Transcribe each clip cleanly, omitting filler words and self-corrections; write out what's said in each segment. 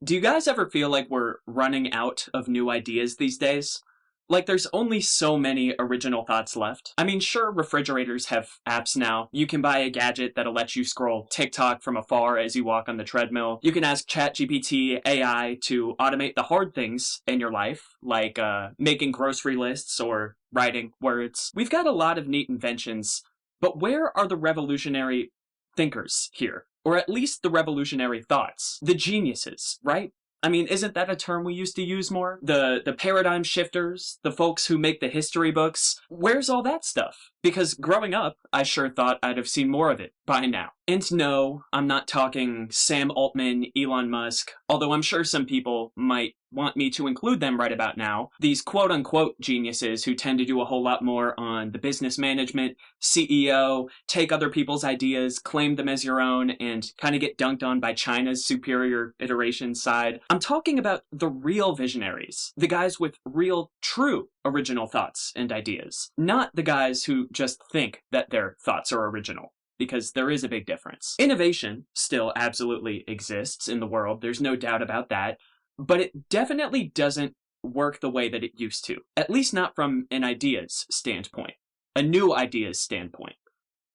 Do you guys ever feel like we're running out of new ideas these days? Like there's only so many original thoughts left. I mean, sure, refrigerators have apps now. You can buy a gadget that'll let you scroll TikTok from afar as you walk on the treadmill. You can ask ChatGPT AI to automate the hard things in your life, like making grocery lists or writing words. We've got a lot of neat inventions, but where are the revolutionary thinkers here? Or at least the revolutionary thoughts, the geniuses, right? I mean, isn't that a term we used to use more? The paradigm shifters, the folks who make the history books. Where's all that stuff? Because growing up, I sure thought I'd have seen more of it by now. And no, I'm not talking Sam Altman, Elon Musk, although I'm sure some people might want me to include them right about now. These quote-unquote geniuses who tend to do a whole lot more on the business management, CEO, take other people's ideas, claim them as your own, and kind of get dunked on by China's superior iteration side. I'm talking about the real visionaries, the guys with real, true original thoughts and ideas, not the guys who just think that their thoughts are original, because there is a big difference. Innovation still absolutely exists in the world, there's no doubt about that, but it definitely doesn't work the way that it used to, at least not from an ideas standpoint, a new ideas standpoint.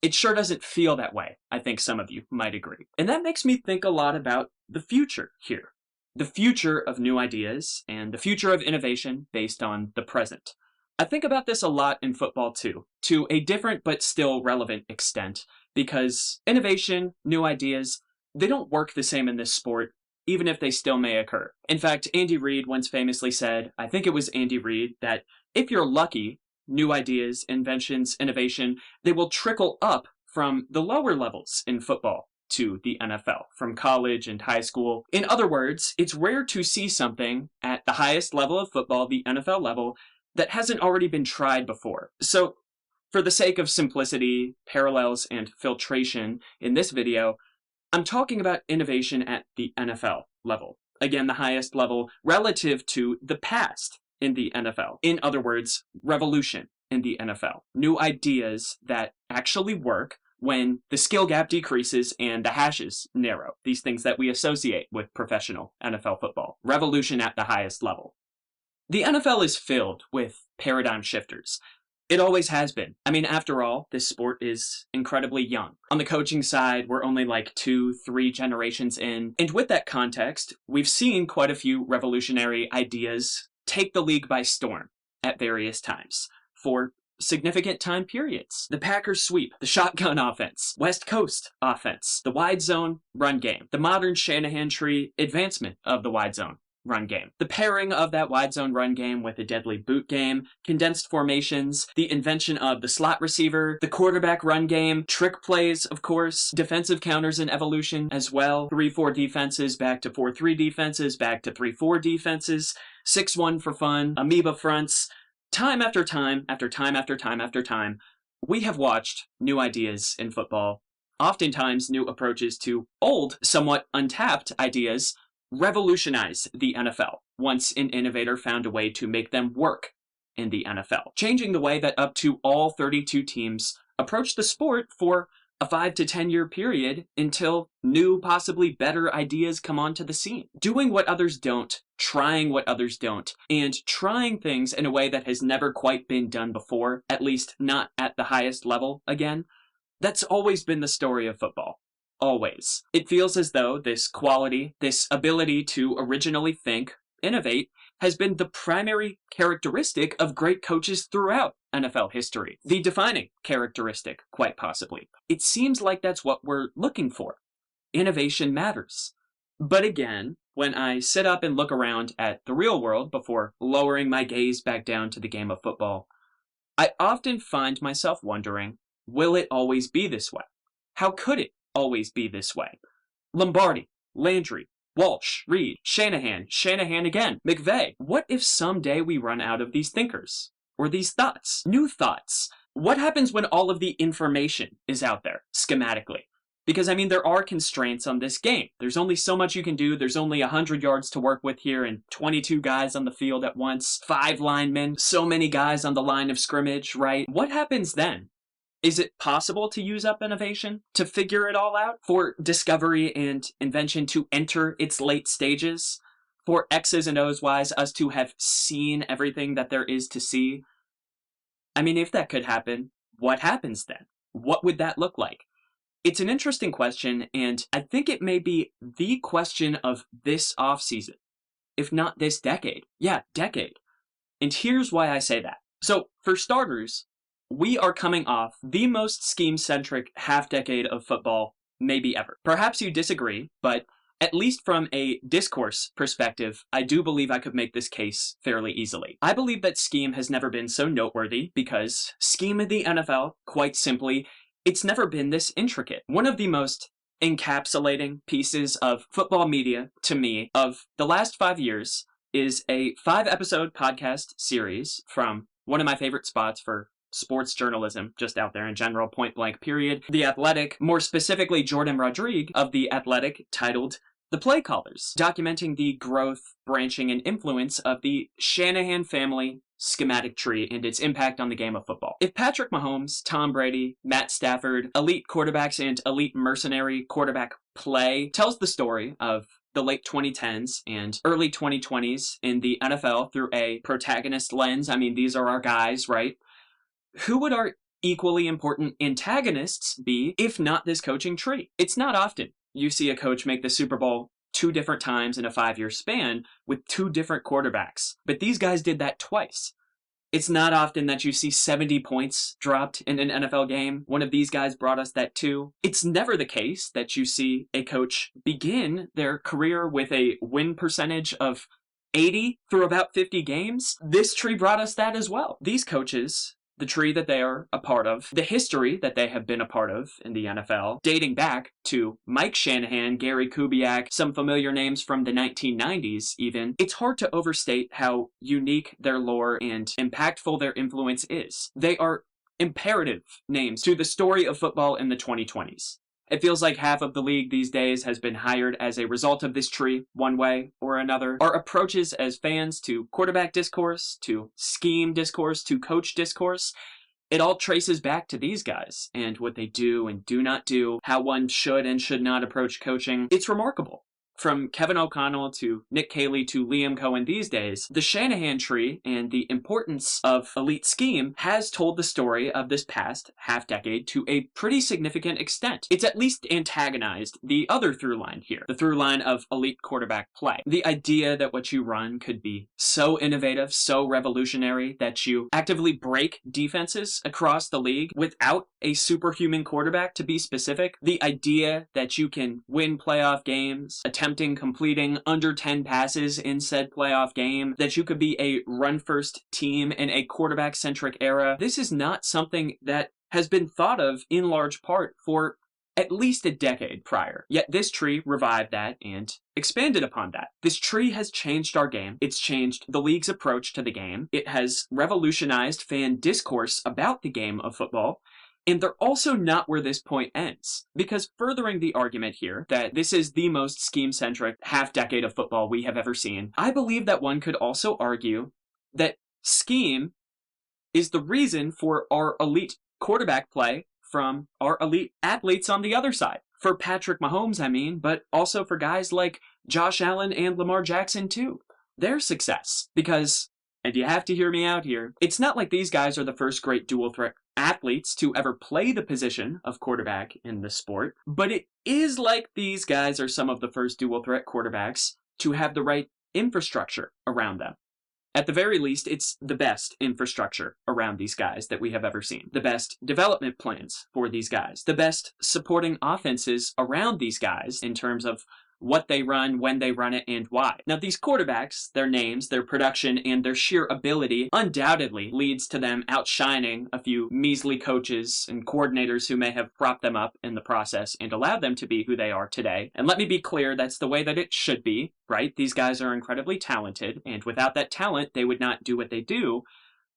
It sure doesn't feel that way, I think some of you might agree. And that makes me think a lot about the future here. The future of new ideas and the future of innovation based on the present. I think about this a lot in football too, to a different but still relevant extent, because innovation, new ideas, they don't work the same in this sport, even if they still may occur. In fact, Andy Reid once famously said, I think it was Andy Reid, that if you're lucky, new ideas, inventions, innovation, they will trickle up from the lower levels in football to the NFL, from college and high school. In other words, it's rare to see something at the highest level of football, the NFL level, that hasn't already been tried before. So, for the sake of simplicity, parallels, and filtration in this video, I'm talking about innovation at the NFL level. Again, the highest level relative to the past in the NFL. In other words, revolution in the NFL. New ideas that actually work when the skill gap decreases and the hashes narrow. These things that we associate with professional NFL football. Revolution at the highest level. The NFL is filled with paradigm shifters. It always has been. I mean, after all, this sport is incredibly young. On the coaching side, we're only like 2-3 generations in. And with that context, we've seen quite a few revolutionary ideas take the league by storm at various times for significant time periods. The Packers sweep, the shotgun offense, West Coast offense, the wide zone run game, the modern Shanahan tree advancement of the wide zone run game. The pairing of that wide zone run game with a deadly boot game, condensed formations, the invention of the slot receiver, the quarterback run game, trick plays, of course, defensive counters in evolution as well, 3-4 defenses back to 4-3 defenses, back to 3-4 defenses, 6-1 for fun, amoeba fronts. Time after time, after time after time after time, we have watched new ideas in football, oftentimes new approaches to old, somewhat untapped ideas, revolutionize the NFL once an innovator found a way to make them work in the NFL, changing the way that up to all 32 teams approach the sport for a 5 to 10 year period until new, possibly better ideas come onto the scene. Doing what others don't, trying what others don't, and trying things in a way that has never quite been done before, at least not at the highest level again, that's always been the story of football. Always. It feels as though this quality, this ability to originally think, innovate, has been the primary characteristic of great coaches throughout NFL history. The defining characteristic, quite possibly. It seems like that's what we're looking for. Innovation matters. But again, when I sit up and look around at the real world before lowering my gaze back down to the game of football, I often find myself wondering, will it always be this way? How could it always be this way? Lombardi, Landry, Walsh, Reed, Shanahan, Shanahan again, McVay. What if someday we run out of these thinkers? Or these thoughts? New thoughts? What happens when all of the information is out there, schematically? Because, I mean, there are constraints on this game. There's only so much you can do. There's only 100 yards to work with here and 22 guys on the field at once, 5 linemen, so many guys on the line of scrimmage, right? What happens then? Is it possible to use up innovation to figure it all out? For discovery and invention to enter its late stages? For X's and O's, Y's, us to have seen everything that there is to see? I mean, if that could happen, what happens then? What would that look like? It's an interesting question, and I think it may be the question of this offseason, if not this decade. Yeah, decade. And here's why I say that. So, for starters, we are coming off the most scheme-centric half-decade of football maybe ever. Perhaps you disagree, but at least from a discourse perspective, I do believe I could make this case fairly easily. I believe that scheme has never been so noteworthy because scheme in the NFL, quite simply, it's never been this intricate. One of the most encapsulating pieces of football media, to me, of the last 5 years is a 5-episode podcast series from one of my favorite spots for sports journalism, just out there in general, point blank period. The Athletic, more specifically Jordan Rodrigue of The Athletic, titled The Play Callers, documenting the growth, branching, and influence of the Shanahan family schematic tree and its impact on the game of football. If Patrick Mahomes, Tom Brady, Matt Stafford, elite quarterbacks and elite mercenary quarterback play tells the story of the late 2010s and early 2020s in the NFL through a protagonist lens, I mean, these are our guys, right? Who would our equally important antagonists be if not this coaching tree? It's not often you see a coach make the Super Bowl 2 different times in a 5-year span with 2 different quarterbacks, but these guys did that twice. It's not often that you see 70 points dropped in an NFL game. One of these guys brought us that too. It's never the case that you see a coach begin their career with a win percentage of 80 through about 50 games. This tree brought us that as well. These coaches, the tree that they are a part of, the history that they have been a part of in the NFL, dating back to Mike Shanahan, Gary Kubiak, some familiar names from the 1990s even, it's hard to overstate how unique their lore and impactful their influence is. They are imperative names to the story of football in the 2020s. It feels like half of the league these days has been hired as a result of this tree, one way or another. Our approaches as fans to quarterback discourse, to scheme discourse, to coach discourse, it all traces back to these guys and what they do and do not do, how one should and should not approach coaching. It's remarkable. From Kevin O'Connell to Nick Caley to Liam Cohen these days, the Shanahan tree and the importance of elite scheme has told the story of this past half-decade to a pretty significant extent. It's at least antagonized the other through line here, the through line of elite quarterback play. The idea that what you run could be so innovative, so revolutionary that you actively break defenses across the league without a superhuman quarterback, to be specific. The idea that you can win playoff games, completing under 10 passes in said playoff game, that you could be a run-first team in a quarterback-centric era. This is not something that has been thought of in large part for at least a decade prior. Yet this tree revived that and expanded upon that. This tree has changed our game. It's changed the league's approach to the game. It has revolutionized fan discourse about the game of football. And they're also not where this point ends, because furthering the argument here that this is the most scheme-centric half-decade of football we have ever seen, I believe that one could also argue that scheme is the reason for our elite quarterback play from our elite athletes on the other side. For Patrick Mahomes, I mean, but also for guys like Josh Allen and Lamar Jackson too. Their success. Because, and you have to hear me out here, it's not like these guys are the first great dual-threat athletes to ever play the position of quarterback in the sport, but it is like these guys are some of the first dual-threat quarterbacks to have the right infrastructure around them. At the very least, it's the best infrastructure around these guys that we have ever seen. The best development plans for these guys. The best supporting offenses around these guys in terms of what they run, when they run it, and why. Now, these quarterbacks, their names, their production, and their sheer ability undoubtedly leads to them outshining a few measly coaches and coordinators who may have propped them up in the process and allowed them to be who they are today. And let me be clear, that's the way that it should be, right? These guys are incredibly talented, and without that talent, they would not do what they do.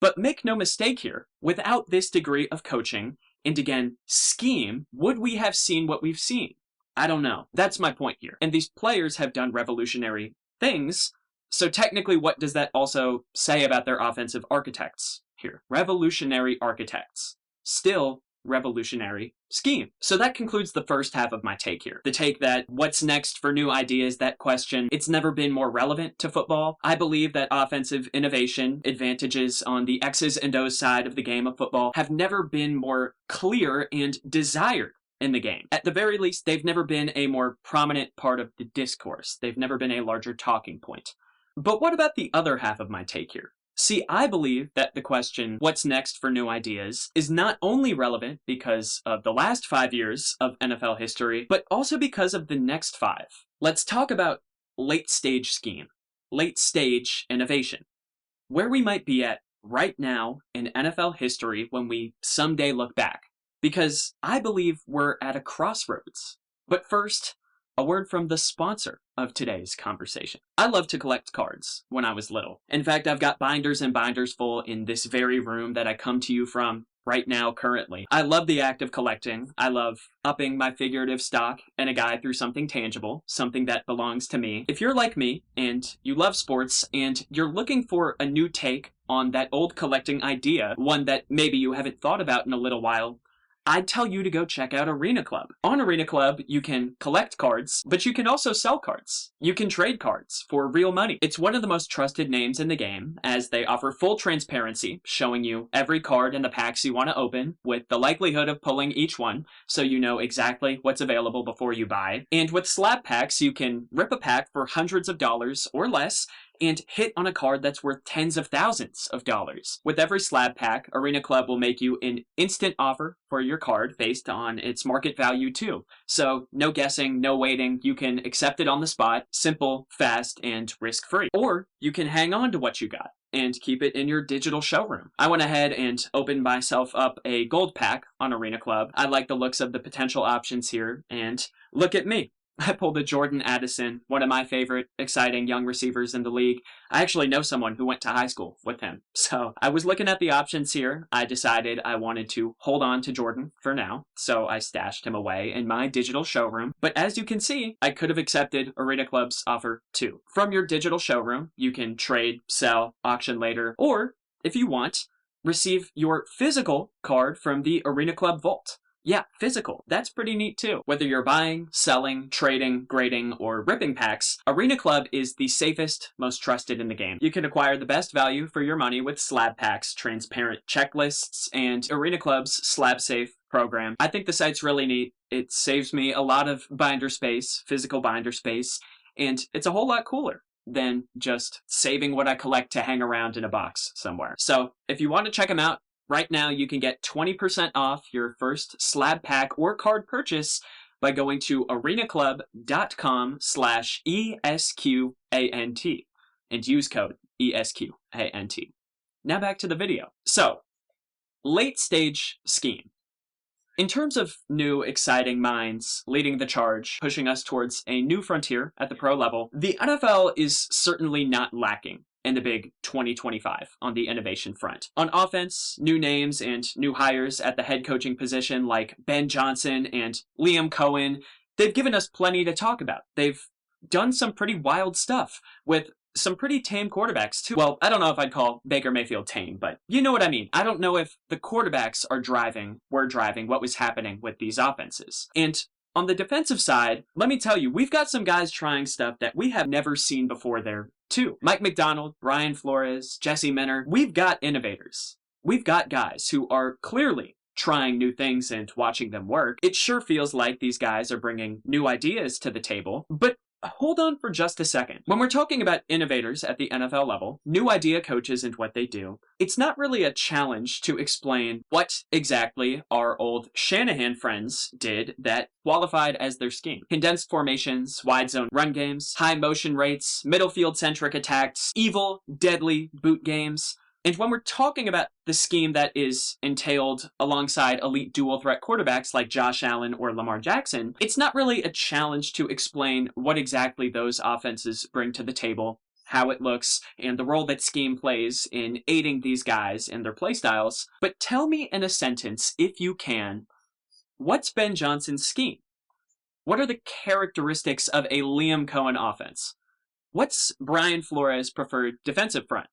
But make no mistake here, without this degree of coaching, and again, scheme, would we have seen what we've seen? I don't know. That's my point here. And these players have done revolutionary things, so technically what does that also say about their offensive architects here? Revolutionary architects. Still, revolutionary scheme. So that concludes the first half of my take here. The take that what's next for new ideas, that question, it's never been more relevant to football. I believe that offensive innovation, advantages on the X's and O's side of the game of football, have never been more clear and desired in the game. At the very least, they've never been a more prominent part of the discourse. They've never been a larger talking point. But what about the other half of my take here? See, I believe that the question, what's next for new ideas, is not only relevant because of the last 5 years of NFL history, but also because of the next 5. Let's talk about late stage scheme, late stage innovation, where we might be at right now in NFL history when we someday look back, because I believe we're at a crossroads. But first, a word from the sponsor of today's conversation. I loved to collect cards when I was little. In fact, I've got binders and binders full in this very room that I come to you from right now currently. I love the act of collecting. I love upping my figurative stock and a guy through something tangible, something that belongs to me. If you're like me and you love sports and you're looking for a new take on that old collecting idea, one that maybe you haven't thought about in a little while, I'd tell you to go check out ArenaClub. On ArenaClub, you can collect cards, but you can also sell cards. You can trade cards for real money. It's one of the most trusted names in the game, as they offer full transparency, showing you every card in the packs you want to open, with the likelihood of pulling each one, so you know exactly what's available before you buy. And with slab packs, you can rip a pack for hundreds of dollars or less, and hit on a card that's worth tens of thousands of dollars. With every slab pack, ArenaClub will make you an instant offer for your card based on its market value too. So no guessing, no waiting, you can accept it on the spot, simple, fast, and risk-free. Or you can hang on to what you got and keep it in your digital showroom. I went ahead and opened myself up a gold pack on ArenaClub. I like the looks of the potential options here, and look at me. I pulled a Jordan Addison, one of my favorite exciting young receivers in the league. I actually know someone who went to high school with him. So I was looking at the options here. I decided I wanted to hold on to Jordan for now. So I stashed him away in my digital showroom. But as you can see, I could have accepted ArenaClub's offer too. From your digital showroom, you can trade, sell, auction later, or if you want, receive your physical card from the ArenaClub vault. Yeah, physical. That's pretty neat too. Whether you're buying, selling, trading, grading, or ripping packs, ArenaClub is the safest, most trusted in the game. You can acquire the best value for your money with slab packs, transparent checklists, and ArenaClub's Slab Safe program. I think the site's really neat. It saves me a lot of binder space, physical binder space, and it's a whole lot cooler than just saving what I collect to hang around in a box somewhere. So if you want to check them out, right now, you can get 20% off your first slab pack or card purchase by going to arenaclub.com/ESQANT and use code ESQANT. Now back to the video. So, late stage scheme. In terms of new, exciting minds leading the charge, pushing us towards a new frontier at the pro level, the NFL is certainly not lacking in the big 2025 on the innovation front. On offense, new names and new hires at the head coaching position like Ben Johnson and Liam Cohen, they've given us plenty to talk about. They've done some pretty wild stuff with some pretty tame quarterbacks too. Well, I don't know if I'd call Baker Mayfield tame, but you know what I mean. I don't know if the quarterbacks were driving what was happening with these offenses. And on the defensive side, let me tell you, we've got some guys trying stuff that we have never seen before there too. Mike McDonald, Brian Flores, Jesse Minter, we've got innovators. We've got guys who are clearly trying new things and watching them work. It sure feels like these guys are bringing new ideas to the table, but hold on for just a second. When we're talking about innovators at the NFL level, new idea coaches and what they do, it's not really a challenge to explain what exactly our old Shanahan friends did that qualified as their scheme. Condensed formations, wide zone run games, high motion rates, middle field centric attacks, evil, deadly boot games. And when we're talking about the scheme that is entailed alongside elite dual threat quarterbacks like Josh Allen or Lamar Jackson, it's not really a challenge to explain what exactly those offenses bring to the table, how it looks, and the role that scheme plays in aiding these guys in their playstyles. But tell me in a sentence, if you can, what's Ben Johnson's scheme? What are the characteristics of a Liam Cohen offense? What's Brian Flores' preferred defensive front?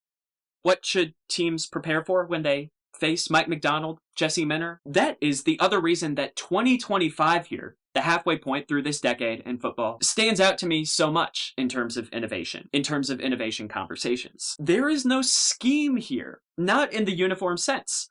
What should teams prepare for when they face Mike McDonald, Jesse Minter. That is the other reason that 2025 here, the halfway point through this decade in football, stands out to me so much in terms of innovation, in terms of innovation conversations. There is no scheme here, not in the uniform sense,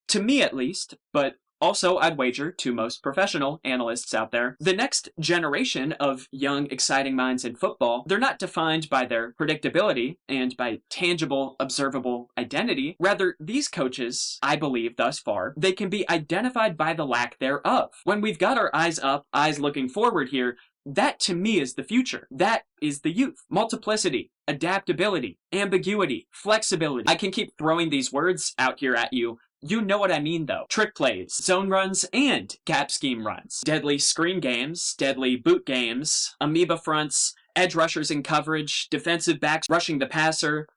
to me at least, but also, I'd wager to most professional analysts out there, the next generation of young, exciting minds in football, they're not defined by their predictability and by tangible, observable identity. Rather, these coaches, I believe thus far, they can be identified by the lack thereof. When we've got our eyes up, eyes looking forward here, that to me is the future. That is the youth. Multiplicity, adaptability, ambiguity, flexibility. I can keep throwing these words out here at you. You know what I mean though. Trick plays, zone runs, and gap scheme runs. Deadly screen games, deadly boot games, amoeba fronts, edge rushers in coverage, defensive backs rushing the passer.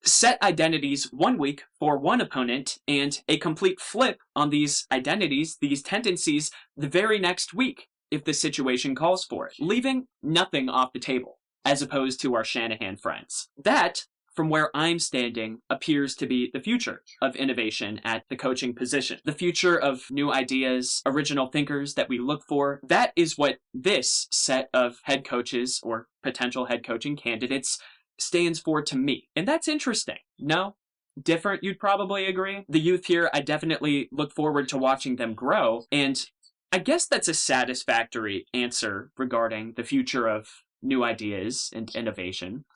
Set identities 1 week for one opponent and a complete flip on these identities, these tendencies, the very next week if the situation calls for it. Leaving nothing off the table, as opposed to our Shanahan friends. That, from where I'm standing, appears to be the future of innovation at the coaching position. The future of new ideas, original thinkers that we look for. That is what this set of head coaches or potential head coaching candidates stands for to me. And that's interesting. No? Different, you'd probably agree? The youth here, I definitely look forward to watching them grow. And I guess that's a satisfactory answer regarding the future of new ideas and innovation.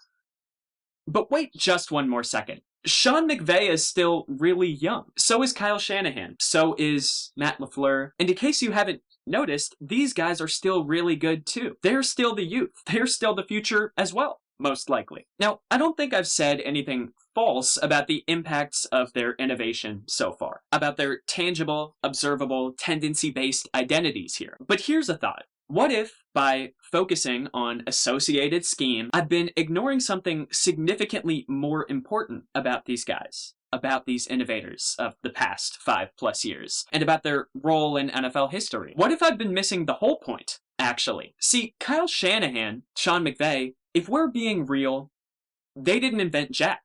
But wait just one more second. Sean McVay is still really young. So is Kyle Shanahan. So is Matt LaFleur. And in case you haven't noticed, these guys are still really good too. They're still the youth. They're still the future as well, most likely. Now, I don't think I've said anything false about the impacts of their innovation so far, about their tangible, observable, tendency-based identities here. But here's a thought. What if, by focusing on associated scheme, I've been ignoring something significantly more important about these guys, about these innovators of the past 5+ years, and about their role in NFL history? What if I've been missing the whole point, actually? See, Kyle Shanahan, Sean McVay, if we're being real, they didn't invent jack.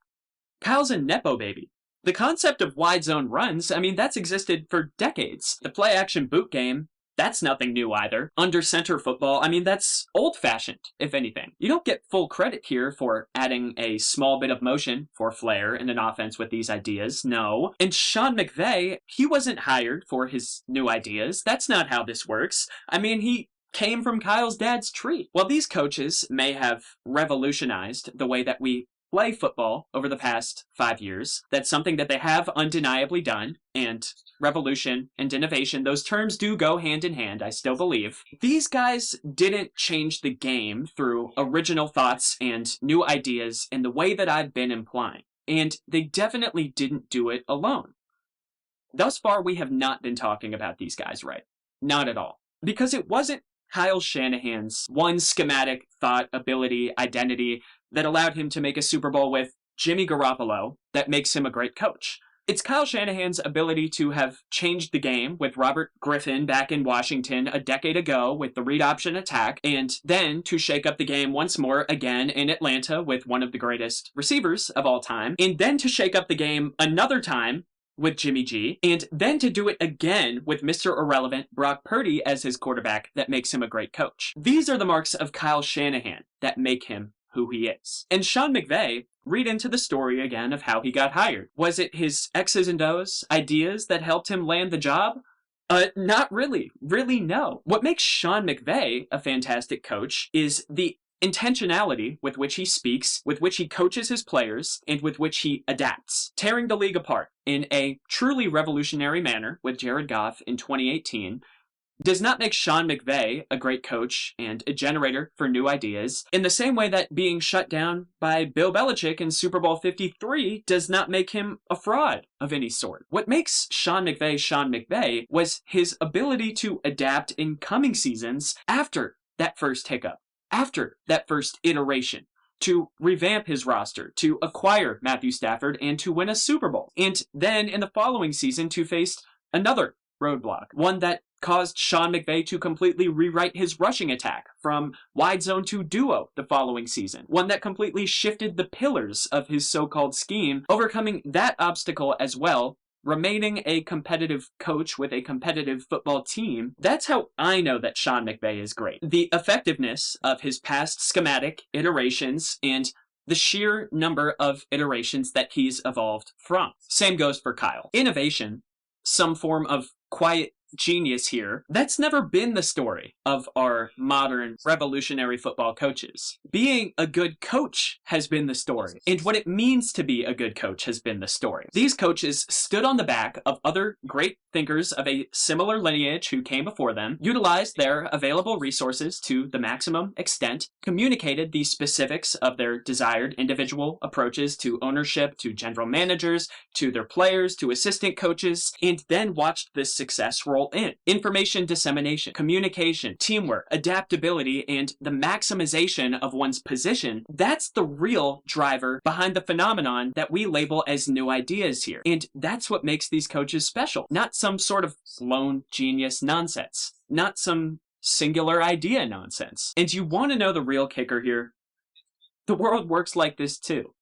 Kyle's a Nepo baby. The concept of wide zone runs, I mean, that's existed for decades. The play-action boot game, that's nothing new either. Under center football, I mean, that's old-fashioned, if anything. You don't get full credit here for adding a small bit of motion for flair in an offense with these ideas, no. And Sean McVay, he wasn't hired for his new ideas. That's not how this works. I mean, he came from Kyle's dad's tree. While these coaches may have revolutionized the way that we play football over the past 5 years, that's something that they have undeniably done, and revolution and innovation, those terms do go hand in hand, I still believe. These guys didn't change the game through original thoughts and new ideas in the way that I've been implying, and they definitely didn't do it alone. Thus far, we have not been talking about these guys right. Not at all. Because it wasn't Kyle Shanahan's one schematic thought, ability, identity that allowed him to make a Super Bowl with Jimmy Garoppolo that makes him a great coach. It's Kyle Shanahan's ability to have changed the game with Robert Griffin back in Washington a decade ago with the read option attack, and then to shake up the game once more again in Atlanta with one of the greatest receivers of all time, and then to shake up the game another time with Jimmy G, and then to do it again with Mr. Irrelevant Brock Purdy as his quarterback that makes him a great coach. These are the marks of Kyle Shanahan that make him who he is. And Sean McVay, read into the story again of how he got hired. Was it his X's and O's ideas that helped him land the job? Not really. Really, no. What makes Sean McVay a fantastic coach is the intentionality with which he speaks, with which he coaches his players, and with which he adapts, tearing the league apart in a truly revolutionary manner with Jared Goff in 2018, does not make Sean McVay a great coach and a generator for new ideas, in the same way that being shut down by Bill Belichick in Super Bowl 53 does not make him a fraud of any sort. What makes Sean McVay was his ability to adapt in coming seasons after that first hiccup, after that first iteration, to revamp his roster, to acquire Matthew Stafford, and to win a Super Bowl. And then in the following season to face another roadblock, one that caused Sean McVay to completely rewrite his rushing attack from wide zone to duo the following season, one that completely shifted the pillars of his so-called scheme, overcoming that obstacle as well remaining a competitive coach with a competitive football team, that's how I know that Sean McVay is great. The effectiveness of his past schematic iterations and the sheer number of iterations that he's evolved from. Same goes for Kyle. Innovation, some form of quiet genius here, that's never been the story of our modern revolutionary football coaches. Being a good coach has been the story, and what it means to be a good coach has been the story. These coaches stood on the back of other great thinkers of a similar lineage who came before them, utilized their available resources to the maximum extent, communicated the specifics of their desired individual approaches to ownership, to general managers, to their players, to assistant coaches, and then watched this success roll in. Information dissemination, communication, teamwork, adaptability, and the maximization of one's position, that's the real driver behind the phenomenon that we label as new ideas here. And that's what makes these coaches special. Not some sort of lone genius nonsense. Not some singular idea nonsense. And you want to know the real kicker here? The world works like this too.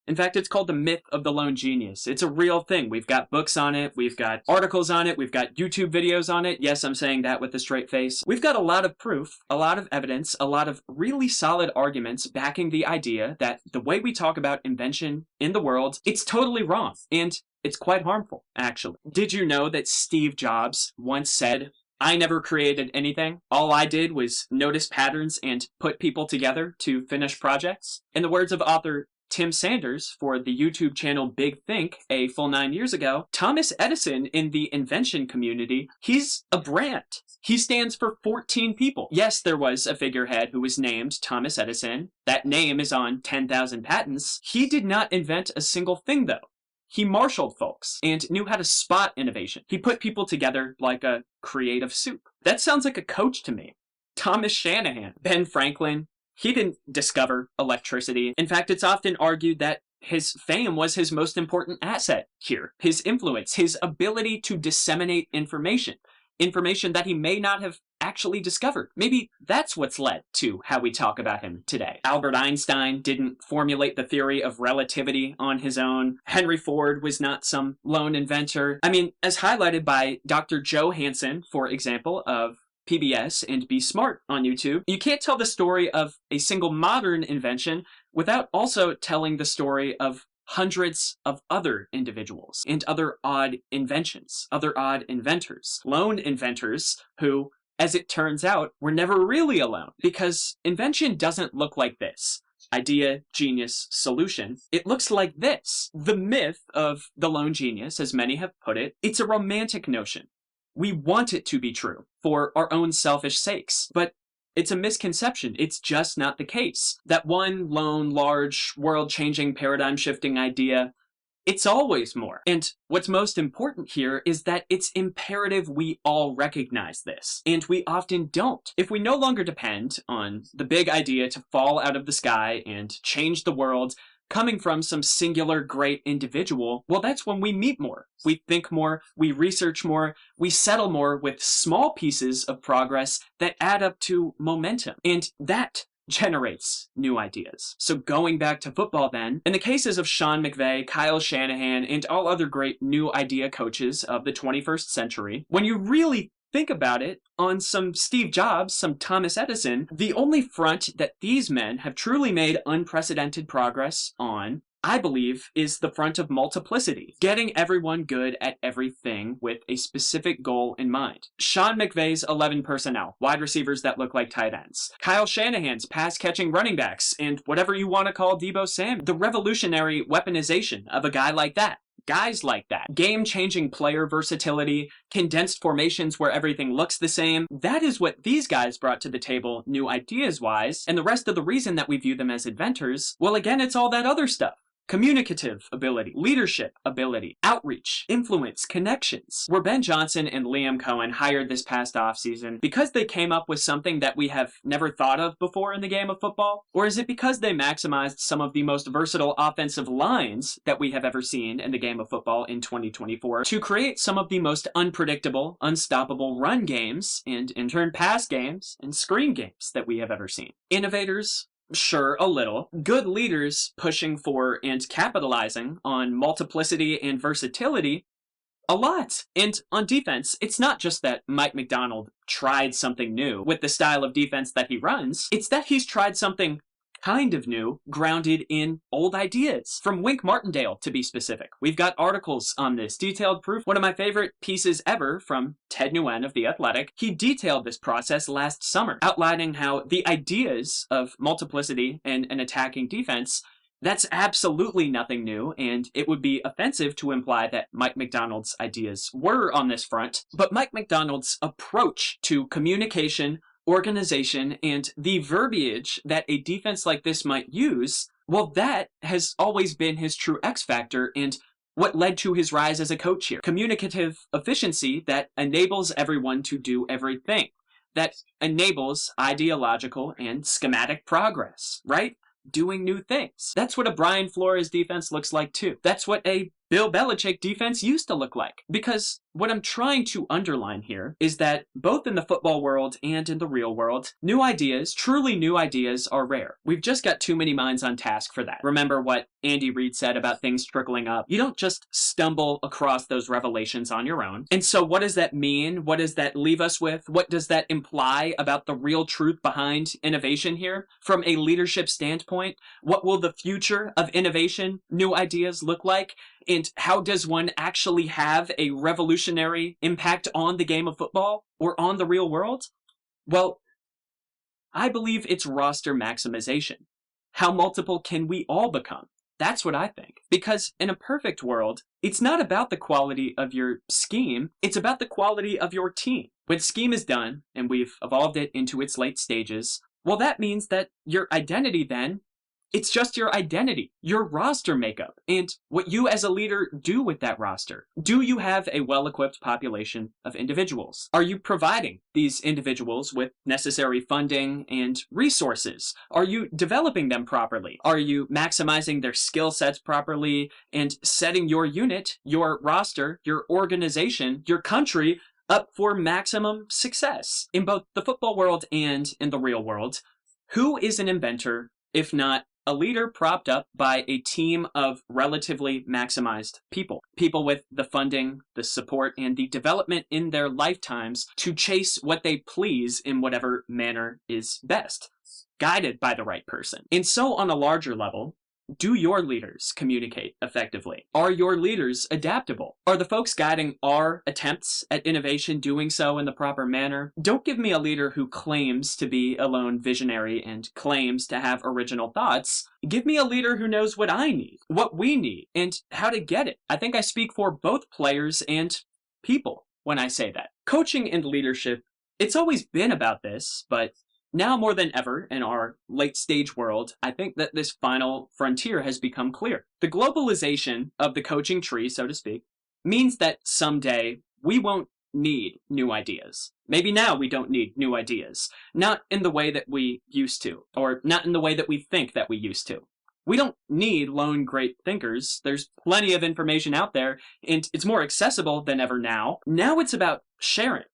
In fact, it's called the myth of the lone genius. It's a real thing. We've got books on it. We've got articles on it. We've got YouTube videos on it. Yes, I'm saying that with a straight face. We've got a lot of proof, a lot of evidence, a lot of really solid arguments backing the idea that the way we talk about invention in the world, it's totally wrong. And it's quite harmful, actually. Did you know that Steve Jobs once said, "I never created anything. All I did was notice patterns and put people together to finish projects"? In the words of author Tim Sanders for the YouTube channel Big Think a full 9 years ago, Thomas Edison in the invention community, he's a brand. He stands for 14 people. Yes, there was a figurehead who was named Thomas Edison. That name is on 10,000 patents. He did not invent a single thing, though. He marshaled folks and knew how to spot innovation. He put people together like a creative soup. That sounds like a coach to me. Thomas Shanahan, Ben Franklin, he didn't discover electricity. In fact, it's often argued that his fame was his most important asset here. His influence, his ability to disseminate information that he may not have actually discovered. Maybe that's what's led to how we talk about him today. Albert Einstein didn't formulate the theory of relativity on his own. Henry Ford was not some lone inventor. I mean, as highlighted by Dr. Joe Hansen, for example, of PBS and Be Smart on YouTube, you can't tell the story of a single modern invention without also telling the story of hundreds of other individuals and other odd inventions, other odd inventors, lone inventors who, as it turns out, were never really alone, because invention doesn't look like this. Idea, genius, solution. It looks like this. The myth of the lone genius, as many have put it, it's a romantic notion. We want it to be true for our own selfish sakes, but it's a misconception. It's just not the case. That one lone, large, world-changing, paradigm-shifting idea, it's always more. And what's most important here is that it's imperative we all recognize this, and we often don't. If we no longer depend on the big idea to fall out of the sky and change the world, coming from some singular great individual, well, that's when we meet more. We think more, we research more, we settle more with small pieces of progress that add up to momentum. And that generates new ideas. So going back to football then, in the cases of Sean McVay, Kyle Shanahan, and all other great new idea coaches of the 21st century, when you really think about it, on some Steve Jobs, some Thomas Edison, the only front that these men have truly made unprecedented progress on, I believe, is the front of multiplicity, getting everyone good at everything with a specific goal in mind. Sean McVay's 11 personnel, wide receivers that look like tight ends. Kyle Shanahan's pass-catching running backs, and whatever you want to call Deebo Samuel. The revolutionary weaponization of a guy like that. Guys like that. Game-changing player versatility, condensed formations where everything looks the same. That is what these guys brought to the table new ideas-wise, and the rest of the reason that we view them as inventors, well, again, it's all that other stuff. Communicative ability, leadership ability, outreach, influence, connections. Were Ben Johnson and Liam Cohen hired this past offseason because they came up with something that we have never thought of before in the game of football? Or is it because they maximized some of the most versatile offensive lines that we have ever seen in the game of football in 2024 to create some of the most unpredictable, unstoppable run games and in turn pass games and screen games that we have ever seen? Innovators? Sure, a little. Good leaders pushing for and capitalizing on multiplicity and versatility? A lot. And on defense, it's not just that Mike Macdonald tried something new with the style of defense that he runs, it's that he's tried something kind of new, grounded in old ideas. From Wink Martindale, to be specific. We've got articles on this, detailed proof. One of my favorite pieces ever from Ted Nguyen of The Athletic, he detailed this process last summer, outlining how the ideas of multiplicity and an attacking defense, that's absolutely nothing new, and it would be offensive to imply that Mike Macdonald's ideas were on this front. But Mike Macdonald's approach to communication, organization, and the verbiage that a defense like this might use, well, that has always been his true X factor and what led to his rise as a coach here. Communicative efficiency that enables everyone to do everything, that enables ideological and schematic progress, right? Doing new things. That's what a Brian Flores defense looks like too. That's what a Bill Belichick defense used to look like. Because what I'm trying to underline here is that both in the football world and in the real world, new ideas, truly new ideas, are rare. We've just got too many minds on task for that. Remember what Andy Reid said about things trickling up. You don't just stumble across those revelations on your own. And so what does that mean? What does that leave us with? What does that imply about the real truth behind innovation here? From a leadership standpoint, what will the future of innovation, new ideas look like? And how does one actually have a revolutionary impact on the game of football or on the real world? Well, I believe it's roster maximization. How multiple can we all become? That's what I think. Because in a perfect world, it's not about the quality of your scheme, it's about the quality of your team. When scheme is done, and we've evolved it into its late stages, well, that means that your identity then, it's just your identity, your roster makeup, and what you as a leader do with that roster. Do you have a well-equipped population of individuals? Are you providing these individuals with necessary funding and resources? Are you developing them properly? Are you maximizing their skill sets properly and setting your unit, your roster, your organization, your country up for maximum success? In both the football world and in the real world, who is an inventor if not a leader propped up by a team of relatively maximized people? People with the funding, the support, and the development in their lifetimes to chase what they please in whatever manner is best, guided by the right person. And so on a larger level, do your leaders communicate effectively? Are your leaders adaptable? Are the folks guiding our attempts at innovation doing so in the proper manner? Don't give me a leader who claims to be a lone visionary and claims to have original thoughts. Give me a leader who knows what I need, what we need, and how to get it. I think I speak for both players and people when I say that. Coaching and leadership, it's always been about this, but now more than ever in our late stage world, I think that this final frontier has become clear. The globalization of the coaching tree, so to speak, means that someday we won't need new ideas. Maybe now we don't need new ideas. Not in the way that we used to, or not in the way that we think that we used to. We don't need lone great thinkers. There's plenty of information out there, and it's more accessible than ever now. Now it's about sharing.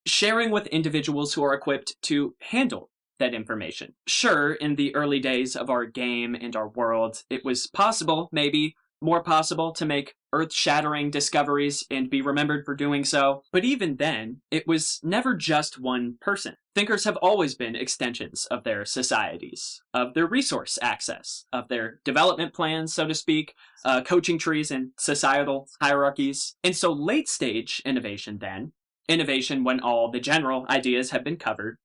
Sharing with individuals who are equipped to handle that information. Sure, in the early days of our game and our world, it was possible, maybe more possible, to make earth-shattering discoveries and be remembered for doing so. But even then, it was never just one person. Thinkers have always been extensions of their societies, of their resource access, of their development plans, so to speak, coaching trees and societal hierarchies. And so late-stage innovation then, innovation when all the general ideas have been covered,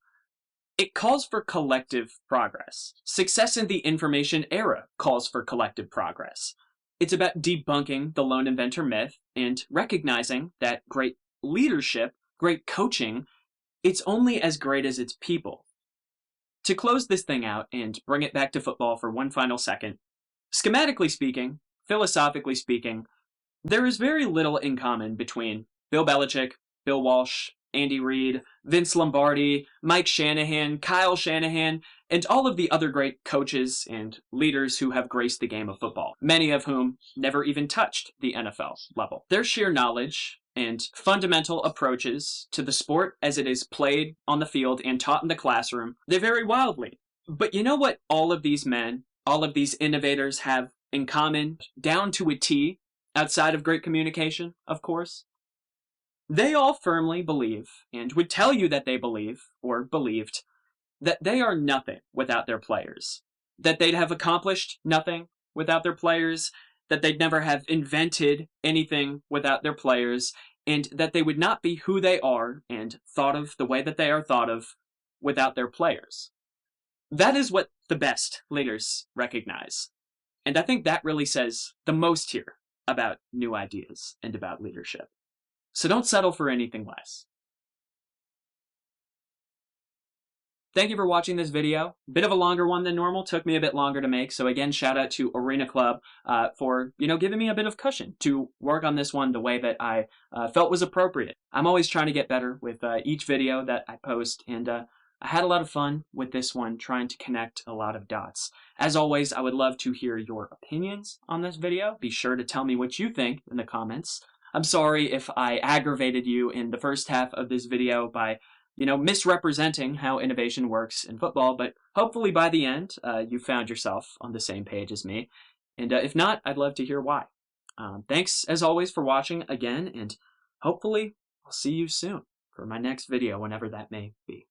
it calls for collective progress. Success in the information era calls for collective progress. It's about debunking the lone inventor myth and recognizing that great leadership, great coaching, it's only as great as its people. To close this thing out and bring it back to football for one final second, schematically speaking, philosophically speaking, there is very little in common between Bill Belichick, Bill Walsh, Andy Reid, Vince Lombardi, Mike Shanahan, Kyle Shanahan, and all of the other great coaches and leaders who have graced the game of football, many of whom never even touched the NFL level. Their sheer knowledge and fundamental approaches to the sport as it is played on the field and taught in the classroom, they vary wildly. But you know what all of these men, all of these innovators have in common, down to a T? outside of great communication, of course. They all firmly believe, and would tell you that they believe, or believed, that they are nothing without their players, that they'd have accomplished nothing without their players, that they'd never have invented anything without their players, and that they would not be who they are and thought of the way that they are thought of without their players. That is what the best leaders recognize. And I think that really says the most here about new ideas and about leadership. So don't settle for anything less. Thank you for watching this video. Bit of a longer one than normal, took me a bit longer to make. So again, shout out to ArenaClub for giving me a bit of cushion to work on this one the way that I felt was appropriate. I'm always trying to get better with each video that I post, and I had a lot of fun with this one, trying to connect a lot of dots. As always, I would love to hear your opinions on this video. Be sure to tell me what you think in the comments. I'm sorry if I aggravated you in the first half of this video by misrepresenting how innovation works in football, but hopefully by the end, you found yourself on the same page as me. And if not, I'd love to hear why. Thanks, as always, for watching again, and hopefully I'll see you soon for my next video, whenever that may be.